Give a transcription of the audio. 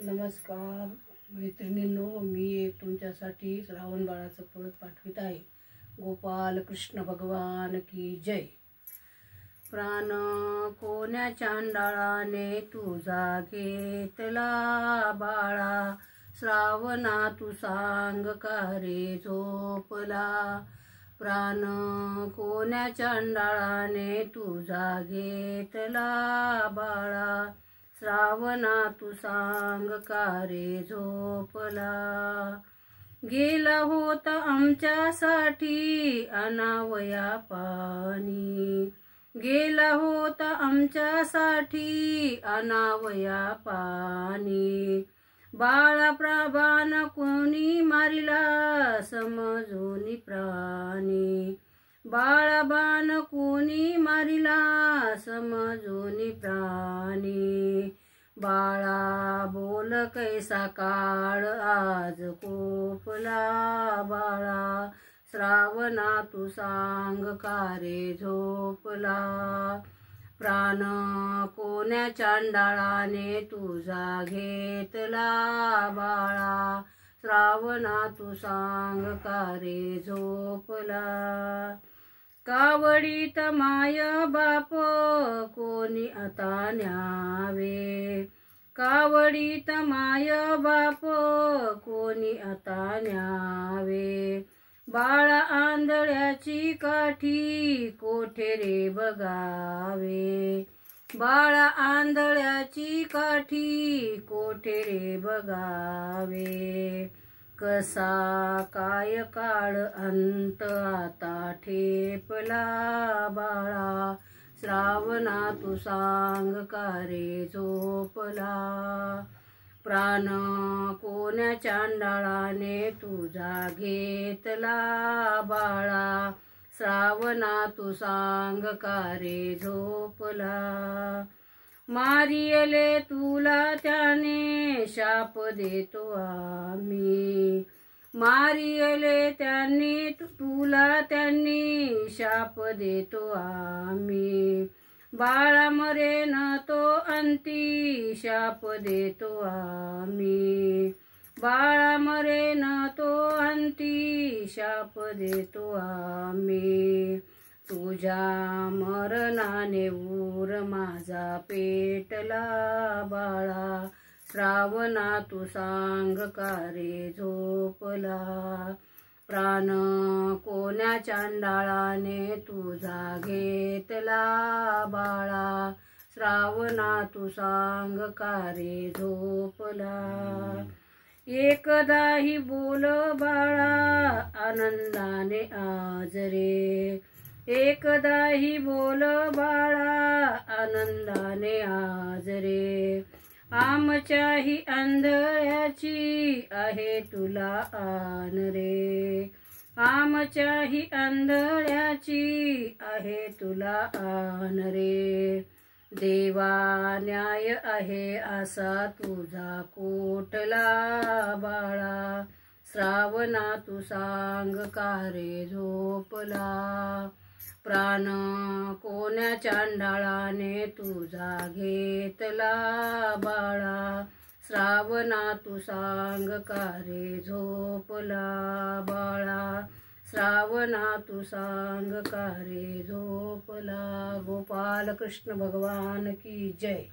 नमस्कार मैत्रिणींनो, मी एक तुमच्यासाठी श्रावण बाळाचं पद पाठवित आहे। गोपाल कृष्ण भगवान की जय। प्राण कोण्या चांडाळाने तुझा घेतला बाळा, श्रावणा तू सांग का रे झोपला। प्राण कोण्या चांडाळाने तुझा घेतला बाळा, श्रावणा तू सांग का रे झोपला। गेला होता आमच्यासाठी अनावया पाणी, गेला होता आमच्यासाठी अनावया पाणी। बाळा प्रभान कोणी मारिला समजूनी प्राणी, बाळा बाण कोणी मारिला समजूनी प्राणी। बाळा बोल कैसा काळ आज कोपला बाळा, श्रावणा तू सांग का रे झोपला। प्राण कोण्या चांडाळाने तुझा घेतला बाळा, श्रावणा तू सांग का रे झोपला। कावडीत माय बाप कोणी आता न्यावे, कावडीत माय बाप कोणी आता न्यावे। बाळा आंधळ्याची काठी कोठे रे बघावे, बाळा आंधळ्याची काठी कोठे रे बघावे। कसा काय काळ अंत आता ठेपला बाळा, श्रावणा तू सांग का रे झोपला। प्राण कोण्या चांडाळाने तुझा घेतला बाळा, श्रावणा तू सांग का रे झोपला। मारियले तुला त्याने शाप देतो आम्ही, मारियले त्याने तुला त्यांनी शाप देतो आम्ही। बाळा मरे न तो अंती शाप देतो आम्ही, बाळा मरे न तो अंती शाप देतो आम्ही। तुझ्या मरणाने ऊर माझा पेटला बाळा, श्रावणा तू सांग का रे झोपला। प्राण कोण्या चांडाळाने तुझा घेतला बाळा, श्रावणा तू सांग का रे झोपला। एकदा ही बोल बाळा आनंदाने आज रे, एकदा ही बोल बाळा आनंदाने आज रे। आमच्याही आंधळ्याची आहे तुला आन रे, आमच्याही आंधळ्याची आहे तुला आन रे। देवा न्याय आहे असा तुझा कोटला बाळा, श्रावणा तू सांग का रे झोपला। प्राण कोण्या चांडाळाने तुझा घेतला बाळा, श्रावणा तू सांग का रे झोपला बाळा, श्रावणा तू सांग का रे झोपला। गोपाल कृष्ण भगवान की जय।